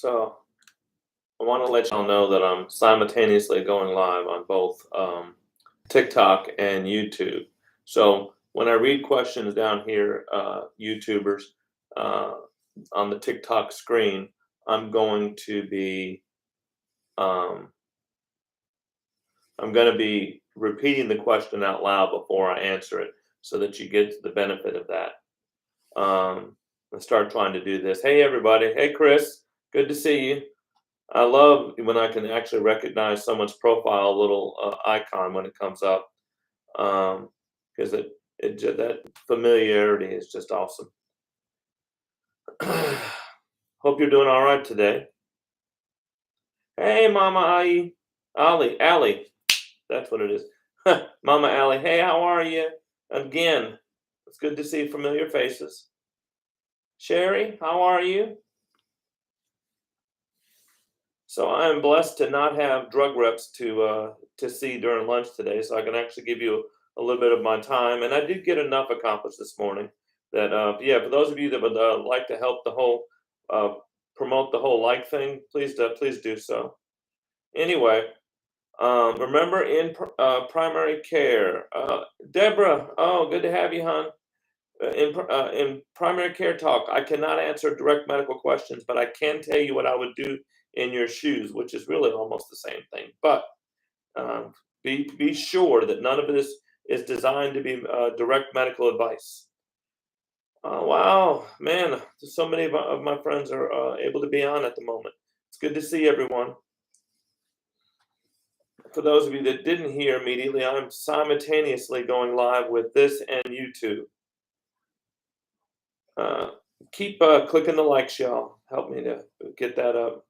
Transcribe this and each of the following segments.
So I want to let y'all know that I'm simultaneously going live on both TikTok and YouTube. So when I read questions down here, YouTubers, uh, on the TikTok screen, I'm going to be um, I'm going to be repeating the question out loud before I answer it, so that you get the benefit of that. I start trying to do this. Hey everybody. Hey Chris. Good to see you. I love when I can actually recognize someone's profile little icon when it comes up, because that familiarity is just awesome. Hope you're doing all right today. Hey, Mama Ali, that's what it is. Mama Ali, hey, how are you? Again, it's good to see familiar faces. Sherry, how are you? So I am blessed to not have drug reps to see during lunch today, so I can actually give you a little bit of my time. And I did get enough accomplished this morning that yeah, for those of you that would like to help the whole uh, promote the whole like thing, please do so. Anyway, remember in primary care, Deborah. Oh, good to have you, hon. In primary care talk, I cannot answer direct medical questions, but I can tell you what I would do in your shoes, which is really almost the same thing. But um, be sure that none of this is designed to be direct medical advice. Wow, man, so many of my friends are able to be on at the moment. It's good to see everyone. For those of you that didn't hear immediately, I'm simultaneously going live with this and YouTube. Uh, keep clicking the likes, y'all. Help me to get that up.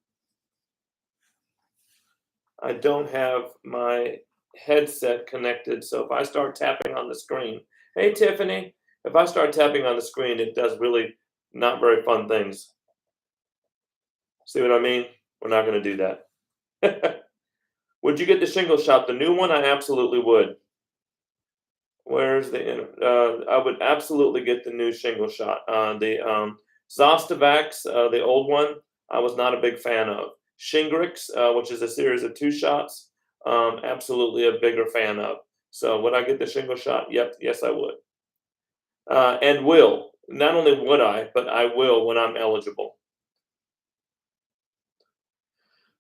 I don't have my headset connected, so if I start tapping on the screen, hey Tiffany, if I start tapping on the screen, it does really not very fun things. See what I mean? We're not going to do that. Would you get the shingle shot, the new one? I absolutely would. Where's the? I would absolutely get the new shingle shot. The Zostavax, the old one, I was not a big fan of. Shingrix, which is a series of 2 shots, absolutely a bigger fan of. So would I get the shingle shot? Yep, yes I would. And will. Not only would I, but I will when I'm eligible.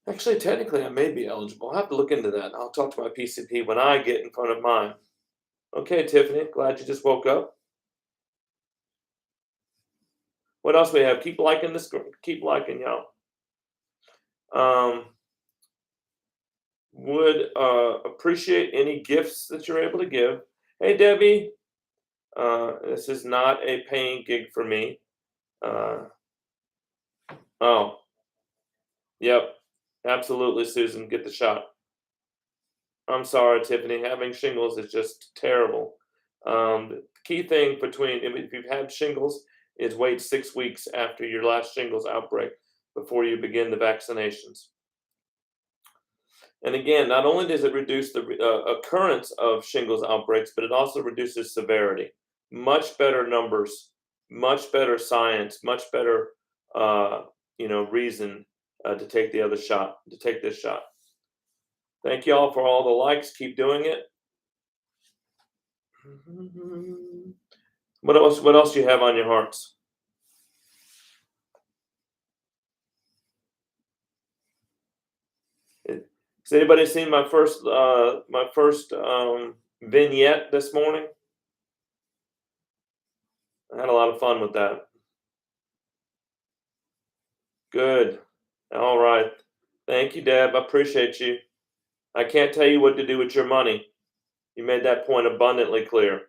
Actually, technically, I may be eligible. I'll have to look into that. I'll talk to my PCP when I get in front of mine. Okay, Tiffany, glad you just woke up. What else we have? Keep liking this. Keep liking, y'all. Would appreciate any gifts that you're able to give. Hey, Debbie. This is not a paying gig for me. Uh, oh, yep. Absolutely, Susan. Get the shot. I'm sorry, Tiffany. Having shingles is just terrible. The key thing if you've had shingles is wait 6 weeks after your last shingles outbreak before you begin the vaccinations. And again, not only does it reduce the occurrence of shingles outbreaks, but it also reduces severity. Much better numbers, much better science, much better, uh, reason to take the other shot, to take this shot. Thank you all for all the likes. Keep doing it. What else? What else do you have on your hearts? Has anybody seen my first vignette this morning? I had a lot of fun with that. Good. All right. Thank you, Deb. I appreciate you. I can't tell you what to do with your money. You made that point abundantly clear.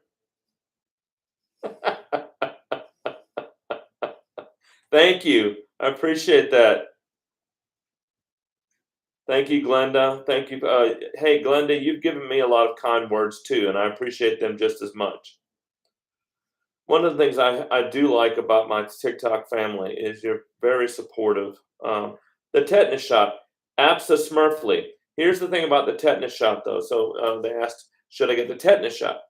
Thank you. I appreciate that. Thank you, Glenda. Thank you. Hey, Glenda, you've given me a lot of kind words too, and I appreciate them just as much. One of the things I do like about my TikTok family is you're very supportive. The tetanus shot, abso-smurfly. Here's the thing about the tetanus shot, though. So they asked, should I get the tetanus shot?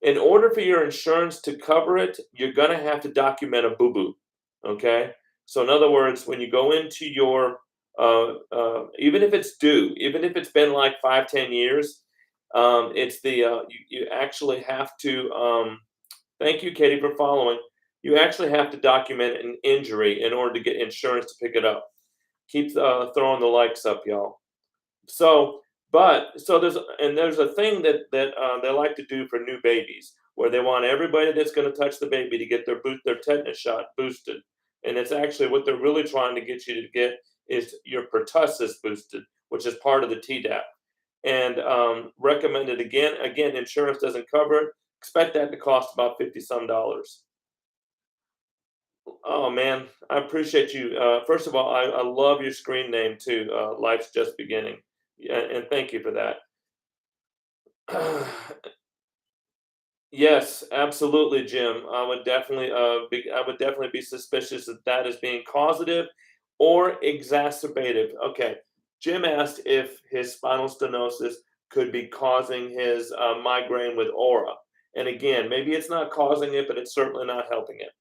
In order for your insurance to cover it, you're going to have to document a boo-boo, okay? So in other words, when you go into your even if it's due, even if it's been like 5, 10 years, it's you actually have to. Thank you, Katie, for following. You actually have to document an injury in order to get insurance to pick it up. Keep throwing the likes up, y'all. So, so there's a thing that they like to do for new babies, where they want everybody that's going to touch the baby to get their tetanus shot boosted, and it's actually what they're really trying to get you to get is your pertussis boosted, which is part of the Tdap, and recommended again. Again, insurance doesn't cover it. Expect that to cost about 50 some dollars. Oh man, I appreciate you. First of all, I love your screen name too. Life's just beginning. Yeah, and thank you for that. Yes, absolutely, Jim. I would definitely be suspicious that that is being causative or exacerbated. Okay, Jim asked if his spinal stenosis could be causing his migraine with aura. And again, maybe it's not causing it, but it's certainly not helping it.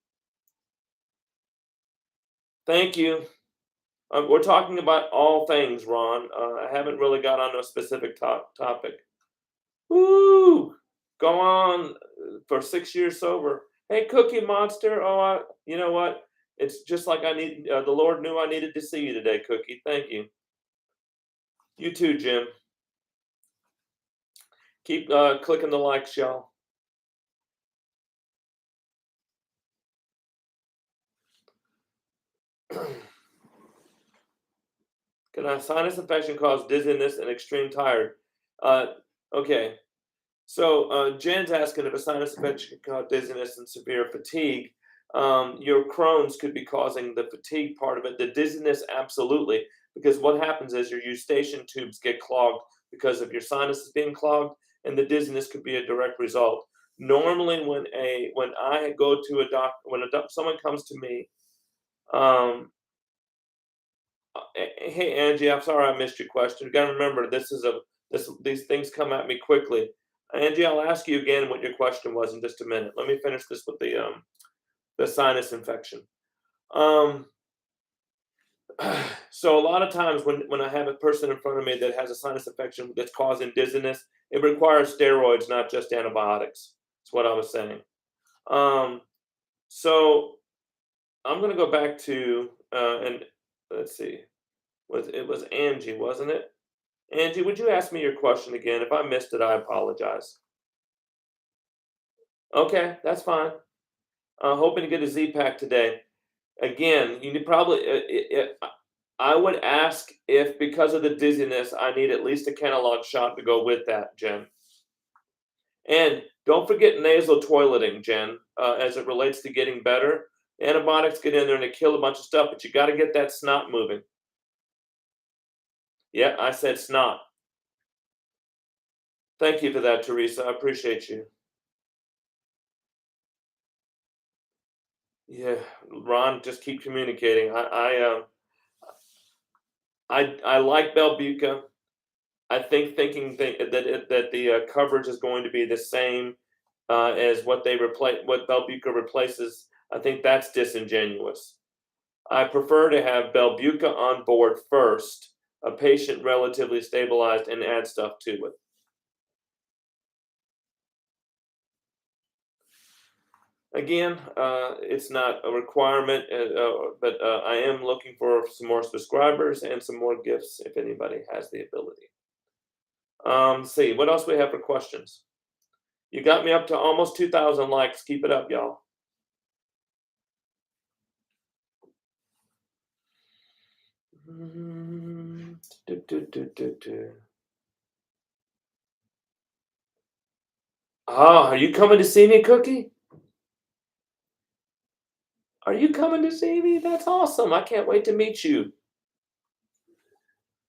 Thank you. We're talking about all things, Ron. I haven't really got on a specific topic. Woo! Go on for 6 years sober. Hey, Cookie Monster. Oh, you know what? It's just like I need. The Lord knew I needed to see you today, Cookie. Thank you. You too, Jim. Keep clicking the likes, y'all. Can a sinus infection cause dizziness and extreme tired? Uh, okay. So Jen's asking if a sinus infection can cause dizziness and severe fatigue. Your Crohn's could be causing the fatigue part of it. The dizziness, absolutely, because what happens is your eustachian tubes get clogged because of your sinuses being clogged, and the dizziness could be a direct result. Normally, when I go to a doc, when someone comes to me, um, hey Angie, I'm sorry I missed your question. You got to remember, these things come at me quickly. Angie, I'll ask you again what your question was in just a minute. Let me finish this with the sinus infection. Um, so a lot of times when I have a person in front of me that has a sinus infection that's causing dizziness, it requires steroids, not just antibiotics. That's what I was saying. Um, so I'm gonna go back to and let's see. Was Angie, wasn't it? Angie, would you ask me your question again? If I missed it, I apologize. Okay, that's fine. Hoping to get a Z pack today. Again, you need probably. I would ask if, because of the dizziness, I need at least a Kenalog shot to go with that, Jen. And don't forget nasal toileting, Jen, as it relates to getting better. Antibiotics get in there and they kill a bunch of stuff, but you got to get that snot moving. Yeah, I said snot. Thank you for that, Teresa. I appreciate you. Yeah, Ron, just keep communicating. I like Belbuca. I think that the coverage is going to be the same as what Belbuca replaces. I think that's disingenuous. I prefer to have Belbuca on board first, a patient relatively stabilized, and add stuff to it. Again, it's not a requirement, but I am looking for some more subscribers and some more gifts if anybody has the ability. See, what else we have for questions? You got me up to almost 2,000 likes. Keep it up, y'all. Do, do, do, do, do. Ah, are you coming to see me, Cookie? Are you coming to see me? That's awesome. I can't wait to meet you.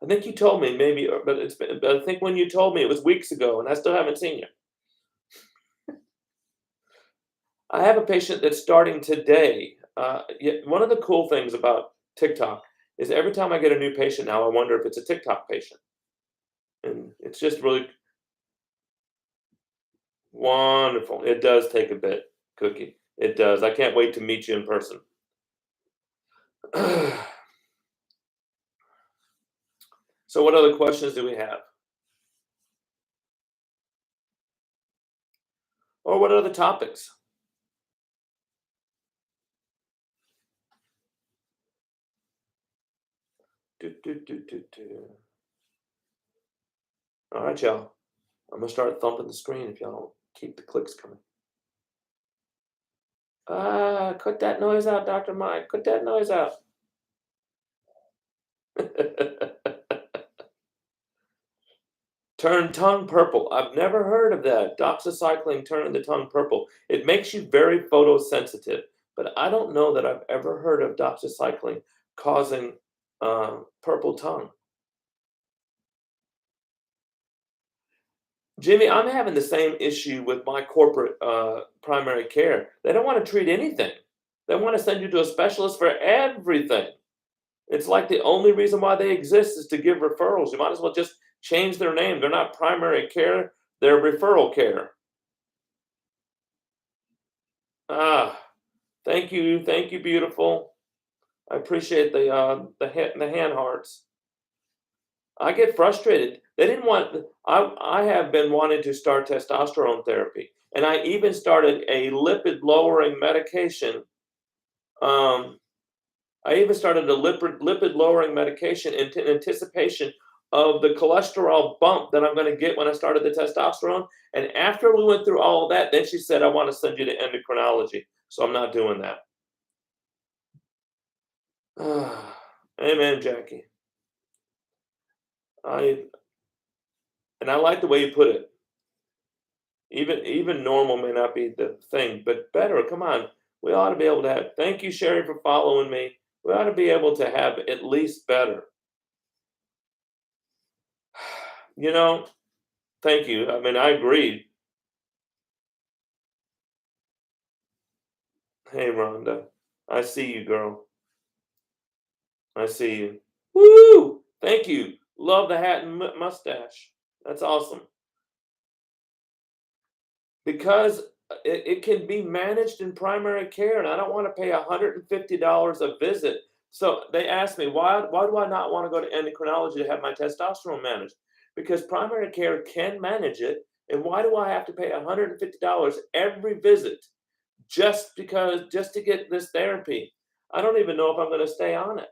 I think you told me maybe, but I think when you told me it was weeks ago, and I still haven't seen you. I have a patient that's starting today. One of the cool things about TikTok is every time I get a new patient now, I wonder if it's a TikTok patient, and it's just really wonderful. It does take a bit, Cookie. It does. I can't wait to meet you in person. So what other questions do we have? Or what other topics? Do, do, do, do, do. All right, y'all. I'm gonna start thumping the screen if y'all don't keep the clicks coming. Ah, cut that noise out, Dr. Mike. Cut that noise out. Turn tongue purple. I've never heard of that. Doxycycline turning the tongue purple. It makes you very photosensitive, but I don't know that I've ever heard of doxycycline causing purple tongue. Jimmy, I'm having the same issue with my corporate primary care. They don't want to treat anything. They want to send you to a specialist for everything. It's like the only reason why they exist is to give referrals. You might as well just change their name. They're not primary care, they're referral care. Ah, thank you, beautiful. I appreciate the hand hearts. I get frustrated. They didn't want. I have been wanting to start testosterone therapy, and I even started a lipid lowering medication. Um, I even started a lipid lowering medication in anticipation of the cholesterol bump that I'm going to get when I started the testosterone. And after we went through all of that, then she said, "I want to send you to endocrinology." So I'm not doing that. Amen, Jackie. I and I like the way you put it. Even normal may not be the thing, but better. Come on, we ought to be able to have. Thank you, Sherry, for following me. We ought to be able to have at least better. You know, thank you. I mean, I agree. Hey, Rhonda, I see you, girl. I see you. Woo! Thank you. Love the hat and mustache. That's awesome. Because it can be managed in primary care, and I don't want to pay $150 a visit. So they asked me, why do I not want to go to endocrinology to have my testosterone managed? Because primary care can manage it, and why do I have to pay $150 every visit just to get this therapy? I don't even know if I'm going to stay on it.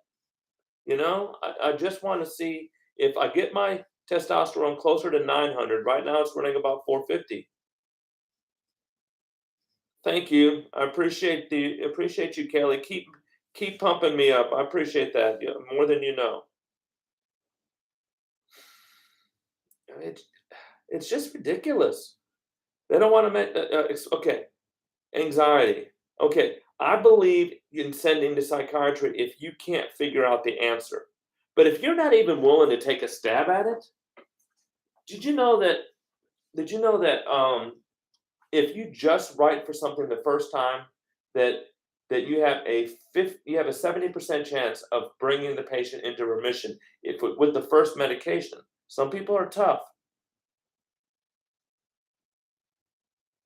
I just want to see if I get my testosterone closer to 900. Right now, it's running about 450. Thank you. I appreciate you, Kelly. Keep pumping me up. I appreciate that, yeah, more than you know. It's it's just ridiculous. They don't want to make okay. Anxiety. Okay, I believe in sending to psychiatry if you can't figure out the answer. But if you're not even willing to take a stab at it, did you know that? Did you know that? If you just write for something the first time, that you have a 70% chance of bringing the patient into remission if with the first medication. Some people are tough.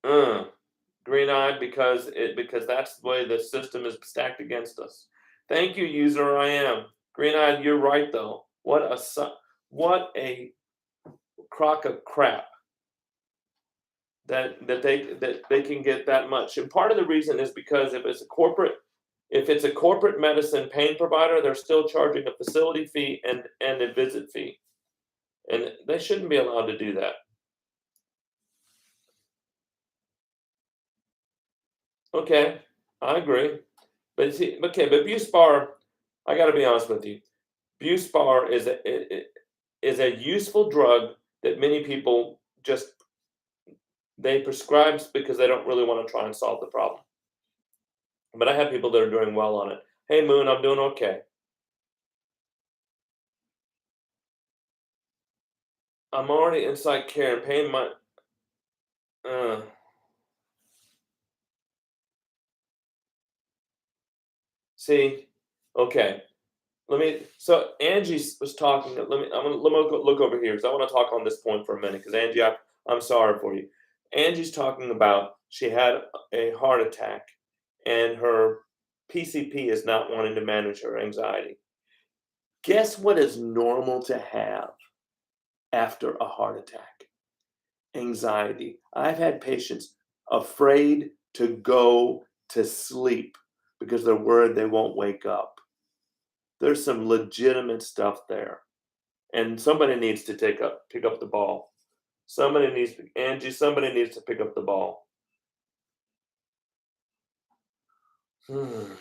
Uh, Green-eyed because that's the way the system is stacked against us. Thank you, user. I am green-eyed. You're right though. What a crock of crap that they can get that much. And part of the reason is because if it's a corporate medicine pain provider, they're still charging a facility fee and a visit fee. And they shouldn't be allowed to do that. Okay, I agree. But see, okay, but Buspar, I got to be honest with you. Buspar is a useful drug that many people just they prescribe because they don't really want to try and solve the problem. But I have people that are doing well on it. Hey, Moon, I'm doing okay. I'm already inside care and paying my. Uh, see, okay. So Angie was talking. Let me look over here because I want to talk on this point for a minute. Because Angie, I'm sorry for you. Angie's talking about she had a heart attack, and her PCP is not wanting to manage her anxiety. Guess what is normal to have after a heart attack? Anxiety. I've had patients afraid to go to sleep because they're worried they won't wake up. There's some legitimate stuff there. And somebody needs to pick up the ball. Somebody needs to pick up the ball. Hmm.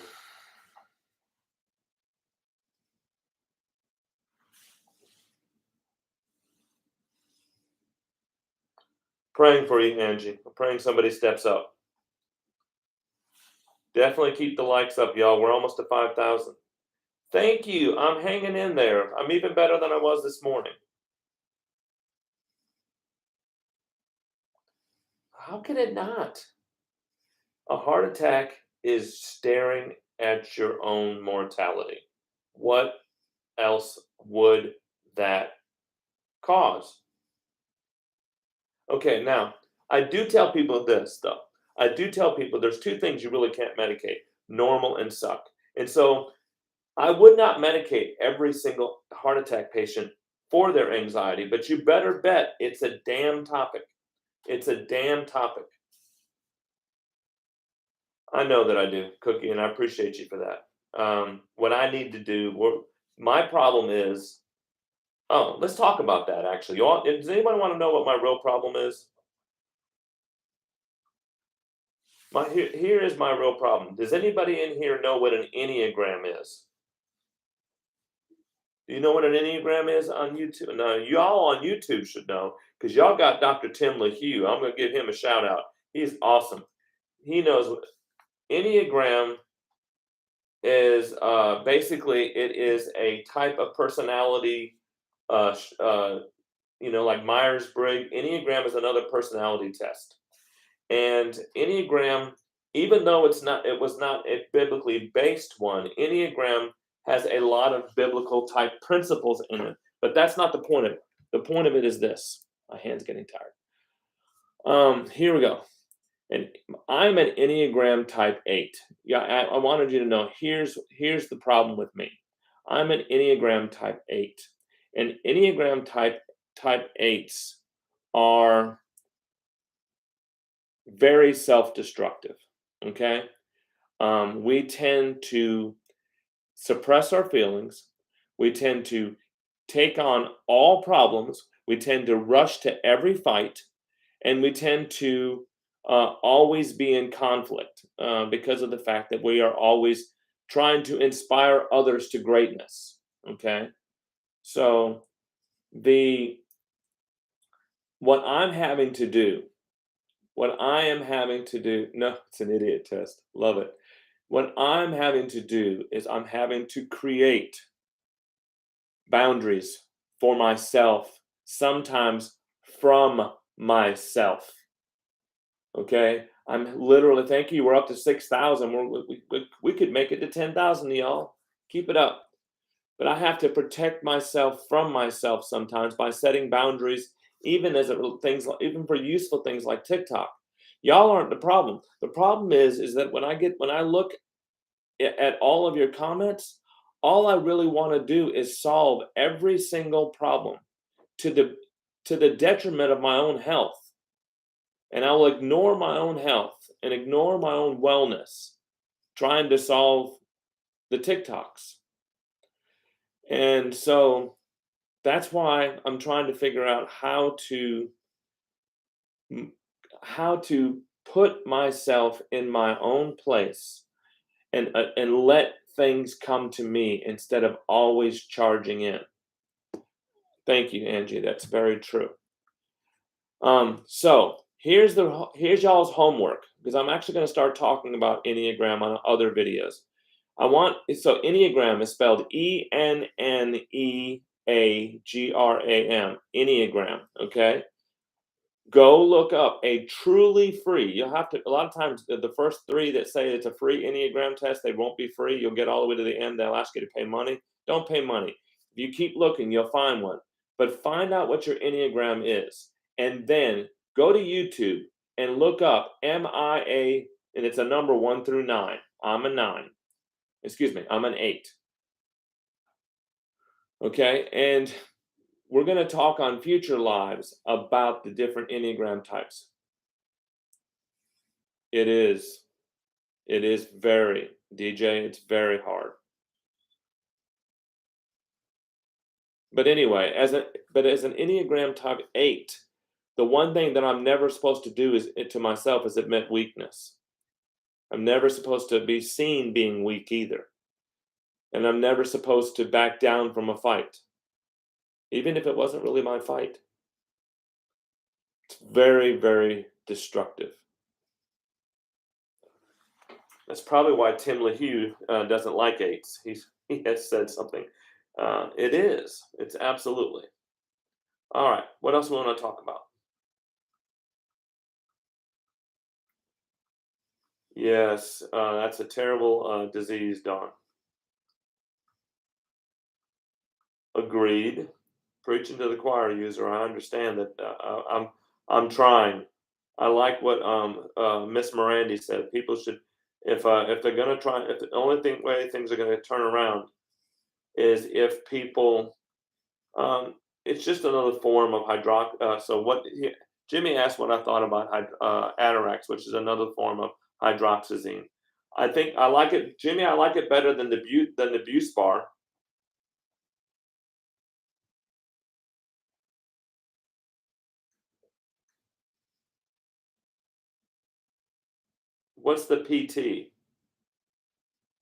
Praying for you, Angie. I'm praying somebody steps up. Definitely keep the likes up, y'all. We're almost to 5,000. Thank you. I'm hanging in there. I'm even better than I was this morning. How could it not? A heart attack is staring at your own mortality. What else would that cause? Okay, now, I do tell people this, though. I do tell people there's two things you really can't medicate, normal and suck. And so I would not medicate every single heart attack patient for their anxiety, but you better bet it's a damn topic. It's a damn topic. I know that I do, Cookie, and I appreciate you for that. What I need to do, my problem is, oh, let's talk about that actually. Does anybody want to know what my real problem is? Here is my real problem. Does anybody in here know what an Enneagram is? Do you know what an Enneagram is on YouTube? No, y'all on YouTube should know because y'all got Dr. Tim LaHue. I'm going to give him a shout out. He's awesome. He knows what Enneagram is. Basically, it is a type of personality, like Myers-Briggs. Enneagram is another personality test. And Enneagram, even though it was not a biblically based one, Enneagram has a lot of biblical type principles in it. But that's not the point of it. The point of it is this. My hand's getting tired. Here we go. And I'm an Enneagram type 8. Yeah, I wanted you to know here's the problem with me. I'm an Enneagram type 8. And Enneagram type 8s are very self-destructive. Okay. We tend to suppress our feelings. We tend to take on all problems. We tend to rush to every fight, and we tend to always be in conflict because of the fact that we are always trying to inspire others to greatness. Okay. So what I'm having to do What I am having to do, no, it's an idiot test. Love it. What I'm having to do is I'm having to create boundaries for myself, sometimes from myself. Okay. I'm literally, thank you. We're up to 6,000. We could make it to 10,000, y'all. Keep it up. But I have to protect myself from myself sometimes by setting boundaries, even even for useful things like TikTok. Y'all aren't the problem. The problem is that when I look at all of your comments, all I really want to do is solve every single problem to the detriment of my own health. And I will ignore my own health and ignore my own wellness trying to solve the TikToks. And so that's why I'm trying to figure out how to put myself in my own place and let things come to me instead of always charging in. Thank you, Angie. That's very true. So here's y'all's homework, because I'm actually going to start talking about Enneagram on other videos. So Enneagram is spelled Enneagram, Enneagram, okay? Go look up a truly free, you'll have to, a lot of times, the first 3 that say it's a free Enneagram test, they won't be free. You'll get all the way to the end, they'll ask you to pay money. Don't pay money. If you keep looking, you'll find one. But find out what your Enneagram is, and then go to YouTube and look up MIA, and it's a number 1 through 9. I'm a 9. Excuse me, I'm an 8. Okay, and we're going to talk on future lives about the different Enneagram types. It is. It is very, DJ, it's very hard. But anyway, as an Enneagram type 8, the one thing that I'm never supposed to do is to myself is admit weakness. I'm never supposed to be seen being weak either. And I'm never supposed to back down from a fight, even if it wasn't really my fight. It's very, very destructive. That's probably why Tim LaHue doesn't like 8s. He has said something. It is. It's absolutely. All right. What else we want to talk about? Yes, that's a terrible disease, Don. Agreed. Preaching to the choir, user. I understand that. I'm trying. I like what Miss Morandi said. People should, if they're gonna try, if the only way things are gonna turn around is if people, it's just another form of so Jimmy asked what I thought about Atarax, which is another form of hydroxyzine. I think I like it, Jimmy. I like it better than the Buspar. What's the PT?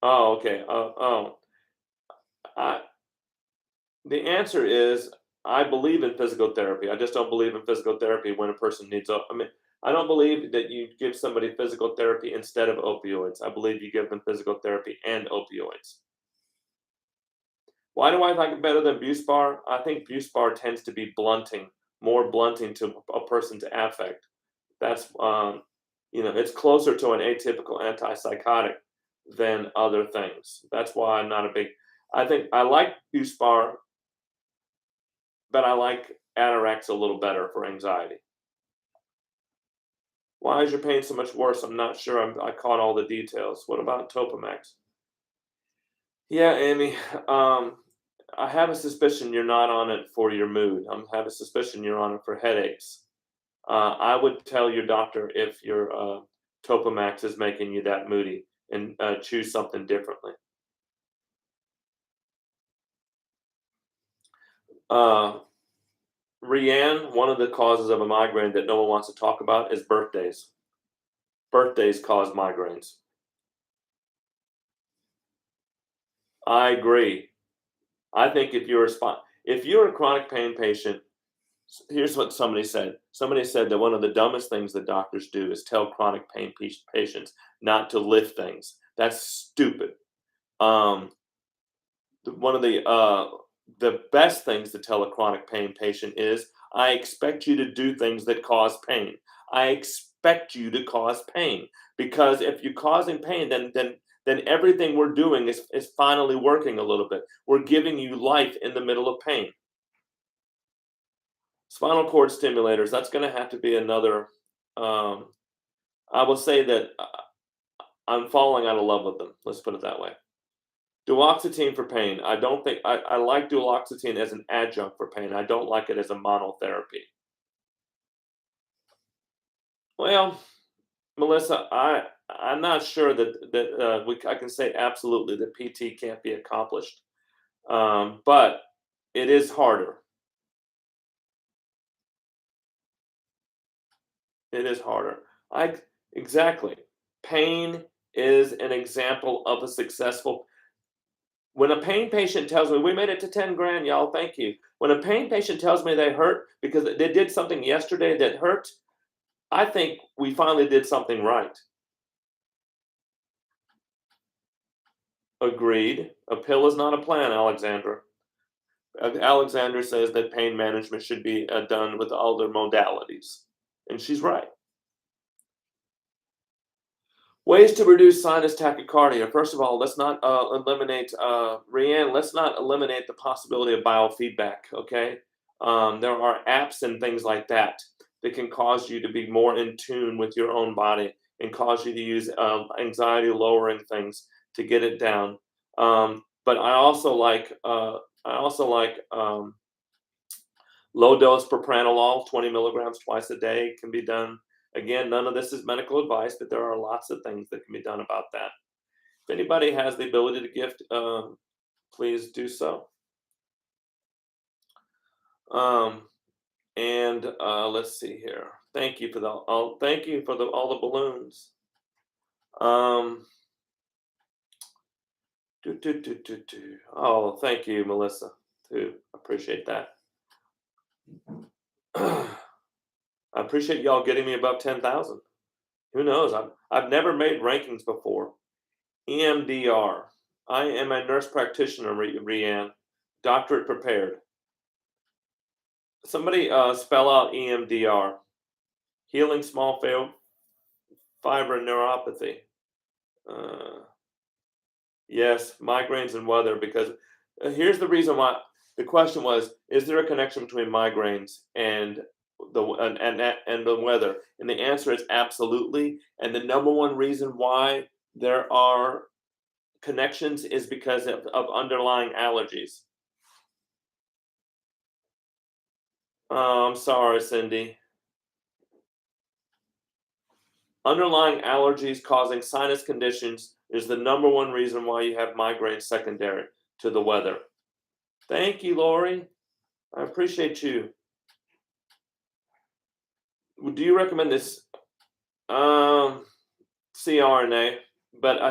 Oh, okay. I, the answer is I believe in physical therapy. I just don't believe in physical therapy when a person needs. I mean, I don't believe that you give somebody physical therapy instead of opioids. I believe you give them physical therapy and opioids. Why do I like it better than Buspar? I think Buspar tends to be more blunting to a person's affect. That's it's closer to an atypical antipsychotic than other things. That's why I'm not a big. I think I like Buspar, but I like Atarax a little better for anxiety. Why is your pain so much worse? I'm not sure. I caught all the details. What about Topamax? Yeah, Amy. I have a suspicion you're not on it for your mood. I have a suspicion you're on it for headaches. I would tell your doctor if your Topamax is making you that moody and choose something differently. Rianne, one of the causes of a migraine that no one wants to talk about is birthdays. Birthdays cause migraines. I agree. I think if you're a chronic pain patient, here's what somebody said. Somebody said that one of the dumbest things that doctors do is tell chronic pain patients not to lift things. That's stupid. One of the best things to tell a chronic pain patient is, I expect you to do things that cause pain. I expect you to cause pain, because if you're causing pain, then everything we're doing is finally working a little bit. We're giving you life in the middle of pain. Spinal cord stimulators, that's going to have to be another. I will say that I'm falling out of love with them. Let's put it that way. Duloxetine for pain. I don't think I like duloxetine as an adjunct for pain. I don't like it as a monotherapy. Well, Melissa, I'm not sure that I can say absolutely that PT can't be accomplished, but it is harder. It is harder. Exactly. Pain is an example of a successful. When a pain patient tells me we made it to 10 grand, y'all, thank you. When a pain patient tells me they hurt because they did something yesterday that hurt, I think we finally did something right. Agreed. A pill is not a plan, Alexandra. Alexandra says that pain management should be done with other modalities. And she's right. Ways to reduce sinus tachycardia. First of all, let's not eliminate, Rianne, let's not eliminate the possibility of biofeedback, okay? There are apps and things like that can cause you to be more in tune with your own body and cause you to use anxiety lowering things to get it down. But I also like low dose propranolol, 20 milligrams twice a day can be done. Again, none of this is medical advice, but there are lots of things that can be done about that. If anybody has the ability to gift, please do so. Um, and let's see here. Thank you for thank you for all the balloons. Um, Oh, thank you, Melissa. Too appreciate that. I appreciate y'all getting me above 10,000. Who knows? I've never made rankings before. EMDR. I am a nurse practitioner, Rianne. Doctorate prepared. Somebody spell out EMDR. Healing small fiber neuropathy. Uh, yes, migraines and weather. Because here's the reason why. The question was: is there a connection between migraines and the weather? And the answer is absolutely. And the number one reason why there are connections is because of underlying allergies. Oh, I'm sorry, Cindy. Underlying allergies causing sinus conditions is the number one reason why you have migraines secondary to the weather. Thank you, Lori. I appreciate you. Do you recommend this CRNA? But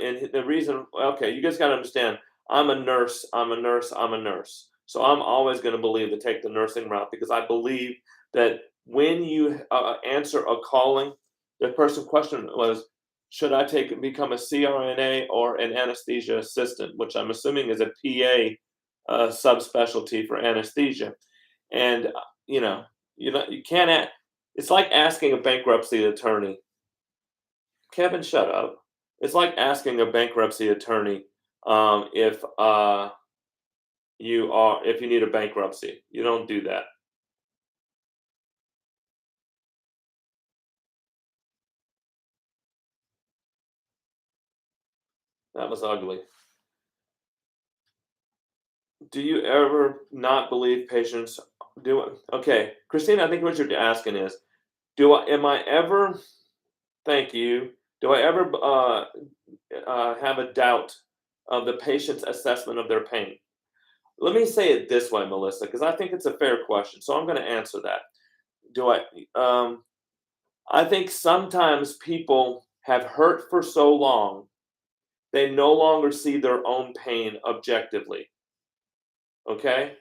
and the reason, okay, you guys got to understand, I'm a nurse, I'm a nurse, I'm a nurse. So I'm always going to believe to take the nursing route because I believe that when you answer a calling, the person question was, should I become a CRNA or an anesthesia assistant, which I'm assuming is a PA subspecialty for anesthesia. And you know, you can't. It's like asking a bankruptcy attorney. Kevin, shut up. It's like asking a bankruptcy attorney if you need a bankruptcy. You don't do that. That was ugly. Do you ever not believe patients do? Okay, Christina, I think what you're asking is, am I ever? Thank you. Do I ever have a doubt of the patient's assessment of their pain? Let me say it this way, Melissa, because I think it's a fair question. So I'm going to answer that. Do I? I think sometimes people have hurt for so long, they no longer see their own pain objectively. Okay?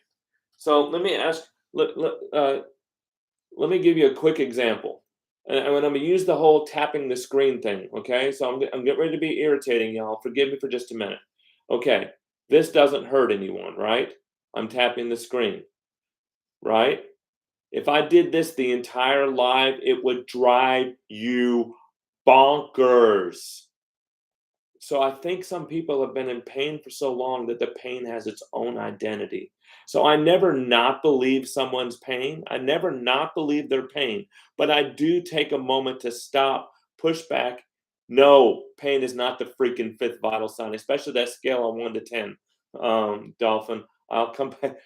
So let me ask, let me give you a quick example. And I'm going to use the whole tapping the screen thing. Okay? So I'm getting ready to be irritating, y'all. Forgive me for just a minute. Okay. This doesn't hurt anyone, right? I'm tapping the screen, right? If I did this the entire live, it would drive you bonkers. So I think some people have been in pain for so long that the pain has its own identity. So I never not believe someone's pain. I never not believe their pain, but I do take a moment to stop, push back. No, pain is not the freaking fifth vital sign, especially that scale of 1 to 10. Dolphin, I'll come back.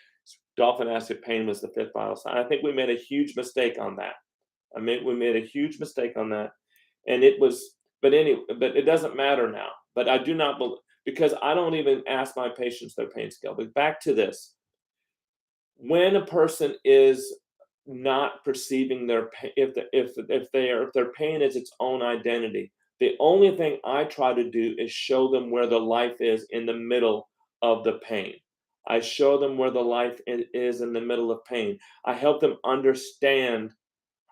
Dolphin asked if pain was the fifth vital sign. I think we made a huge mistake on that. We made a huge mistake on that, and it was. But anyway, but it doesn't matter now. But I do not believe because I don't even ask my patients their pain scale. But back to this: when a person is not perceiving their pain, if their pain is its own identity, the only thing I try to do is show them where the life is in the middle of the pain. I show them where the life is in the middle of pain. I help them understand.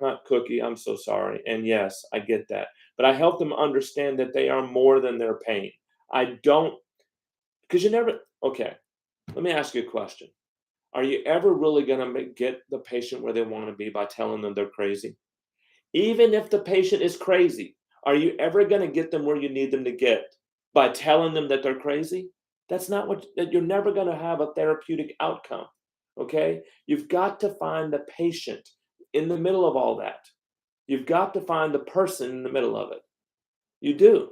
Huh, Cookie, I'm so sorry. And yes, I get that. But I help them understand that they are more than their pain. I don't, because you never, okay, let me ask you a question. Are you ever really going to get the patient where they want to be by telling them they're crazy? Even if the patient is crazy, are you ever going to get them where you need them to get by telling them that they're crazy? That's not that you're never going to have a therapeutic outcome. Okay? You've got to find the patient in the middle of all that. You've got to find the person in the middle of it. You do.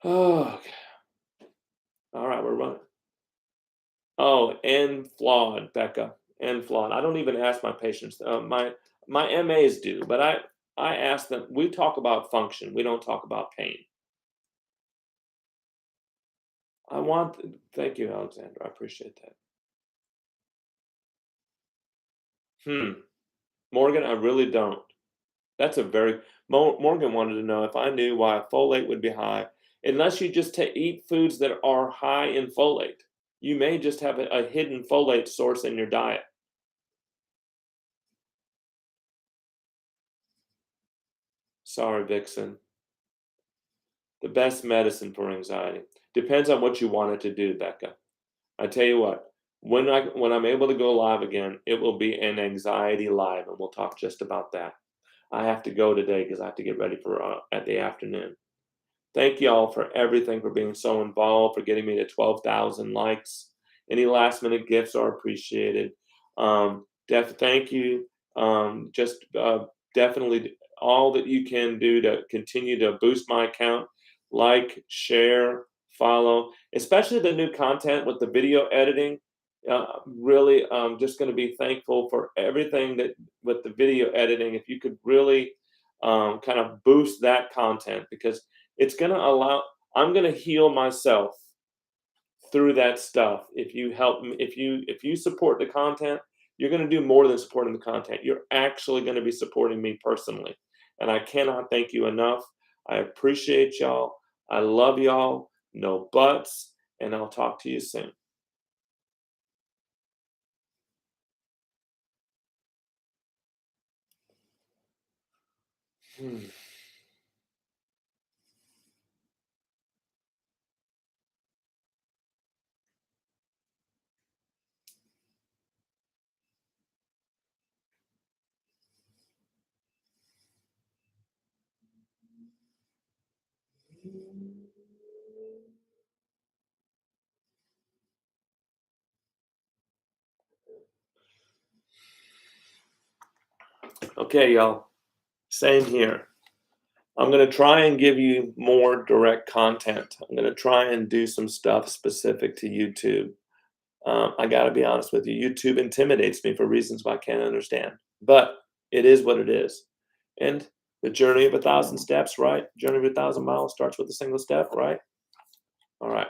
Oh, okay. All right, we're running. Oh, and flawed, Becca, and flawed. I don't even ask my patients. My MAs do, but I ask them. We talk about function. We don't talk about pain. I want. Thank you, Alexandra. I appreciate that. Hmm, Morgan, I really don't. That's a very Morgan wanted to know if I knew why folate would be high. Unless you just eat foods that are high in folate, you may just have a hidden folate source in your diet. Sorry, Vixen. The best medicine for anxiety depends on what you want it to do, Becca. I tell you what, when I'm able to go live again, it will be an anxiety live, and we'll talk just about that. I have to go today because I have to get ready for at the afternoon. Thank y'all for everything, for being so involved, for getting me to 12,000 likes. Any last minute gifts are appreciated. Thank you. Just definitely all that you can do to continue to boost my account. Like, share, follow, especially the new content with the video editing. Really, just going to be thankful for everything that with the video editing. If you could really kind of boost that content, because it's going to allow, I'm going to heal myself through that stuff. If you help me, if you support the content, you're going to do more than supporting the content. You're actually going to be supporting me personally, and I cannot thank you enough. I appreciate y'all. I love y'all. No buts. And I'll talk to you soon. Hmm. Okay, y'all. Same here. I'm going to try and give you more direct content. I'm going to try and do some stuff specific to YouTube. I got to be honest with you. YouTube intimidates me for reasons I can't understand, but it is what it is. And the journey of 1,000 steps, right? Journey of 1,000 miles starts with a single step, right? All right.